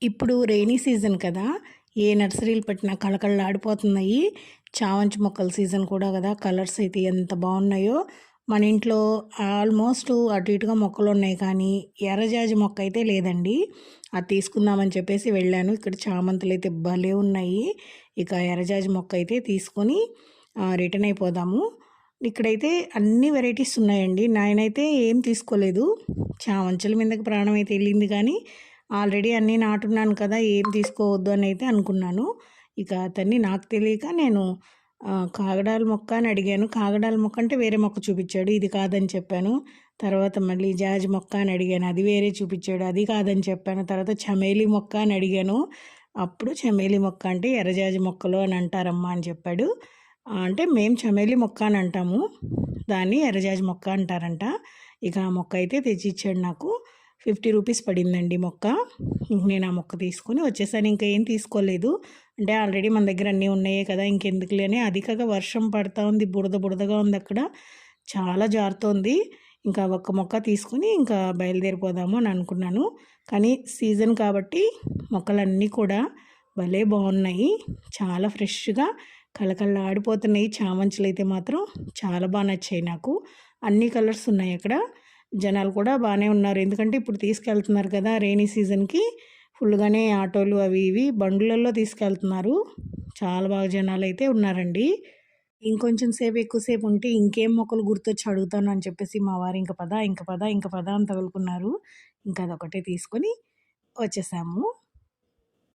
ఇప్పుడు rainy season కదా! ఏ నర్సరీలు పెట్టినా కళకళలాడిపోతున్నాయి. చామంతి మొక్కల సీజన్ కూడా కదా! కలర్స్ అయితే ఎంత బాగున్నాయో. మన ఇంట్లో ఆల్మోస్ట్ అటు ఇటుగా మొక్కలున్నాయి కానీ, ఎర్రజాజి మొక్క అయితే లేదండి. అది తీసుకుందామని చెప్పేసి వెళ్ళాను. ఇక్కడ చామంతులైతే భలే ఉన్నాయి. ఇక ఎర్రజాజి మొక్క అయితే తీసుకొని రిటర్న్ అయిపోదాము. ఇక్కడైతే అన్ని వెరైటీస్ ఉన్నాయండి. నేనైతే ఏం తీసుకోలేదు. చామంతుల మీదకి ప్రాణం అయితే వెళ్ళింది కానీ ఆల్రెడీ అన్నీ నాటున్నాను కదా! ఏం తీసుకోవద్దు అని అయితే అనుకున్నాను. ఇక అతన్ని నాకు తెలియక నేను కాగడాల మొక్క అని అడిగాను. కాగడాల మొక్క అంటే వేరే మొక్క చూపిచ్చాడు. ఇది కాదని చెప్పాను. తర్వాత మళ్ళీ జాజి మొక్క అని అడిగాను. అది వేరే చూపిచ్చాడు. అది కాదని చెప్పాను. తర్వాత చమేలి మొక్క అని అడిగాను. అప్పుడు చమేలి మొక్క అంటే ఎర్రజాజి మొక్కలు అని అంటారమ్మా అని చెప్పాడు. అంటే మేము చమేలి మొక్క అని అంటాము. దాన్ని ఎర్రజాజి మొక్క అంటారంట. ఇక ఆ మొక్క అయితే తెచ్చిచ్చాడు నాకు. 50 రూపీస్ పడిందండి మొక్క. నేను ఆ మొక్క తీసుకొని వచ్చేసాను. ఇంకా ఏం తీసుకోలేదు. అంటే ఆల్రెడీ మన దగ్గర అన్నీ ఉన్నాయే కదా! ఇంకెందుకులే అని. అది కాక వర్షం పడతా ఉంది. బురద బురదగా ఉంది అక్కడ. చాలా జారుతోంది. ఇంకా ఒక్క మొక్క తీసుకొని ఇంకా బయలుదేరిపోదాము అని అనుకున్నాను. కానీ సీజన్ కాబట్టి మొక్కలన్నీ కూడా భలే బాగున్నాయి. చాలా ఫ్రెష్‌గా కళకళలాడిపోతున్నాయి. చామంతులైతే మాత్రం చాలా నచ్చాయి నాకు. అన్ని కలర్స్ ఉన్నాయి అక్కడ. జనాలు కూడా బాగానే ఉన్నారు. ఎందుకంటే ఇప్పుడు తీసుకెళ్తున్నారు కదా! రెయినీ సీజన్‌కి ఫుల్‌గానే ఆటోలు అవి ఇవి బండ్లల్లో తీసుకెళ్తున్నారు. చాలా బాగా జనాలైతే ఉన్నారండి. ఇంకొంచెం సేపు ఎక్కువసేపు ఉంటే ఇంకేం మొక్కలు గుర్తొచ్చి అడుగుతాను అని చెప్పేసి మా వారు ఇంక పద, ఇంక పద, ఇంక పద అని తగులుకున్నారు. ఇంకా అదొకటే తీసుకొని వచ్చేసాము.